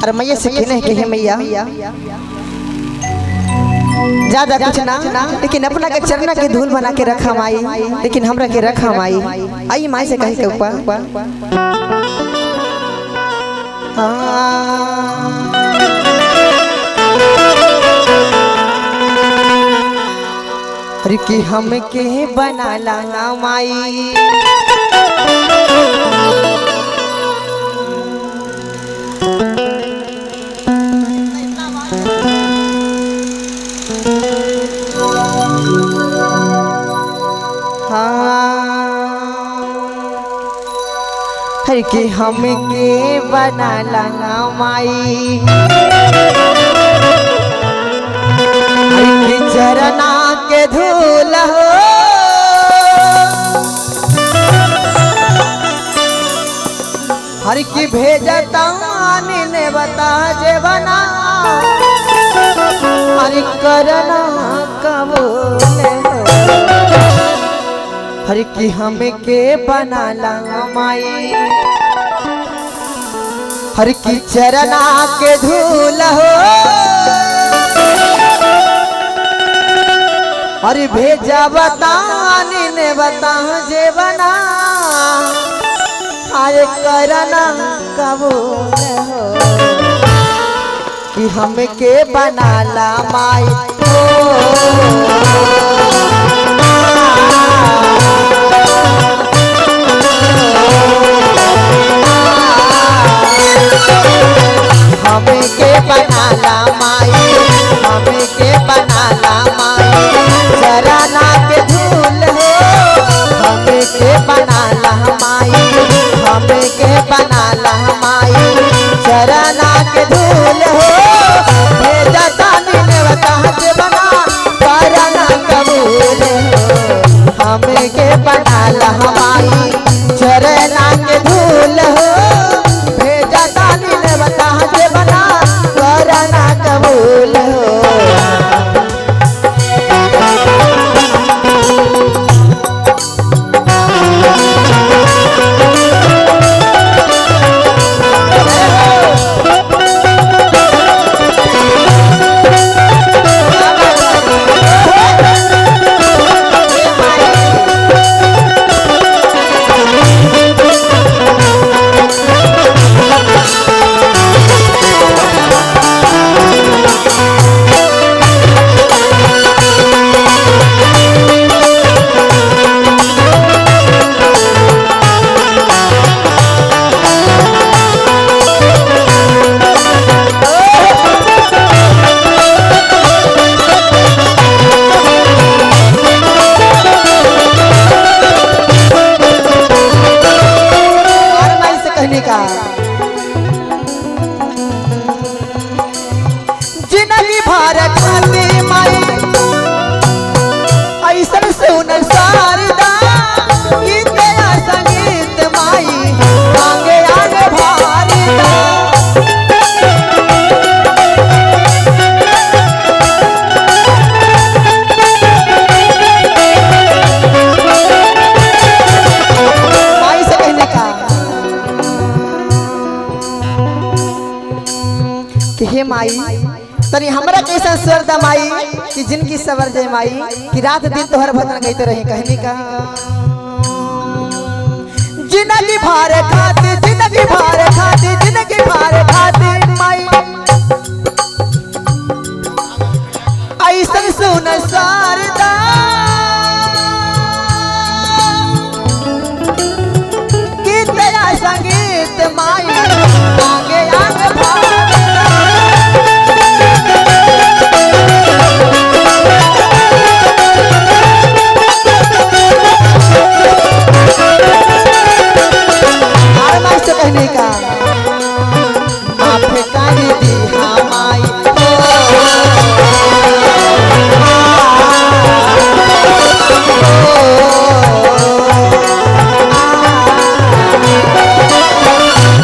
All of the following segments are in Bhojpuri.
और मैया से कहने के है मैया ज्यादा कुछ ना, लेकिन अपना के चरना के धूल बना के रखा माई, लेकिन हमरा के रखा माई। आई माई से कहे के ऊपर अरे कि हम के बना लाना माई। हर के हम के बना लाना माई, हर के चरना के धूल हो हर की भेजता ने बता जे बना हर करना कबूल हो हर की हम के बना ला माई। हर की चरना के धूल हो हर भेजा बतानी ने बता जे बना हर करना कबूल हो कि हम के बना ला माई। हमें के बना ला माई, हमें के बना ला माई, चरना के धूल हो हमें के बना ला माई, हमें के बना ला माई, चरना के धूल हो भेजा तानी ने बता के बना करना कबूल हो हमें के बना ला माई, चरना के धूल हो भेजा तानी ने बता के बना करना कबूल हो। जिंदगी भर खाते माई ऐसन सुन शारदा गीत संगीत माई आगे आगे भारदा माई से कहने का कि हे माई तनी हमरा कैसा सरदा माई कि जिनकी सवर जय माई कि रात दिन तोहर भजन गाते रही। कहनी का जिंदगी भार खाते जिंदगी भार खाते जिंदगी भार खाते माई ऐसन सुन शारदा गीत संगीत माई आगे आगे कहने का माफ कर दी हमाई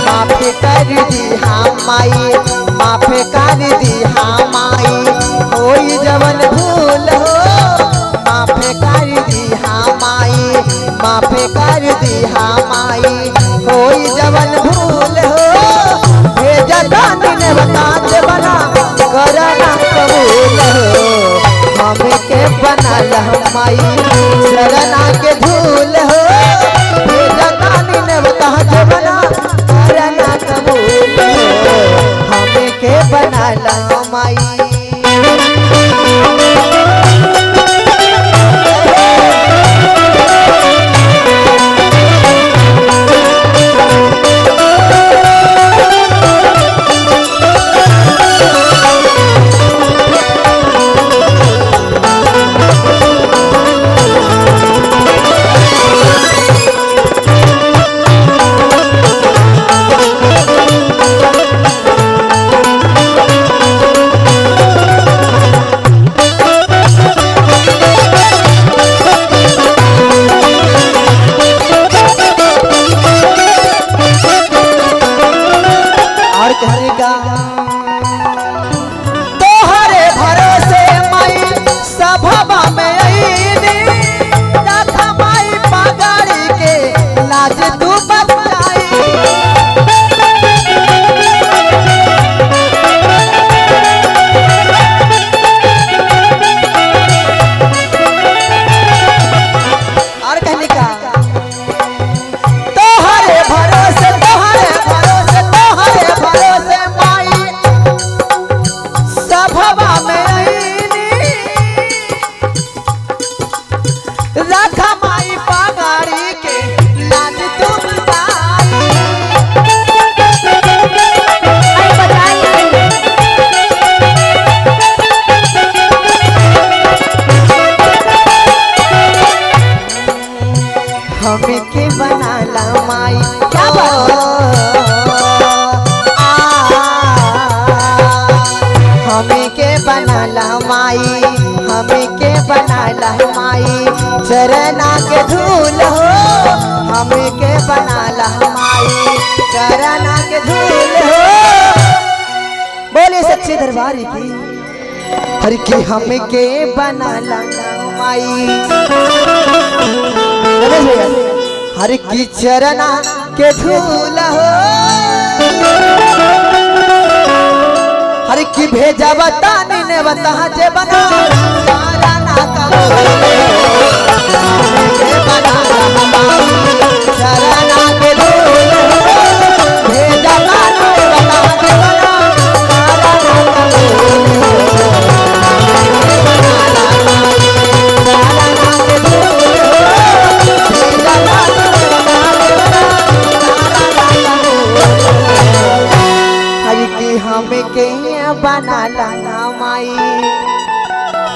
माफ कर दी हमाई माफ कर दी हमाई कोई जवन भूल हो माफ कर दी हमाई माफ कर दी हमाई कोई जवन भूल हो भेजा दानी ने माई चरना के धूल हो भेजतानी नेवता जबना करना कबूल हो हमें के बनाला माई तोहरे भरोसे माई सभा में अईनी रखा माई पगाड़ी के लाज तू बचाई और कहने का तोहरे भरोसे रखा माई पगाड़ी के लाज तू हमें के बनाला माई क्या हमें के बनाला माई हमें के बनाला माई चरना के धूल हो हमें के बनाला माई चरना के धूल हो बोले सच्चे दरबारी की हर की हमें के बनाला माई हर की चरना के धूल हो हर की भेजा बतानी ने बता जे बना चरना कबूल के बनाला चरना के धूल भेजा बतानी बता जे बना हमें के बनाला माई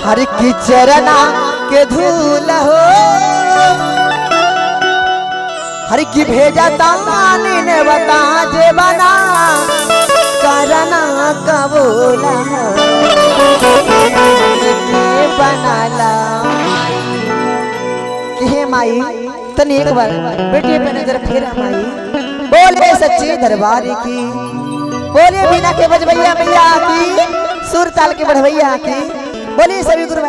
हर की चरना के धूल हो हर की भेजा तानी ने बता जे बना करना कबूल बनाला के माई तनी एक बार बेटी पे नजर फेरा माई बोले सच्ची दरबारी की बोले बिना के बजबैया मैया की सुर ताल के बढ़वैया की बोले सभी गुरु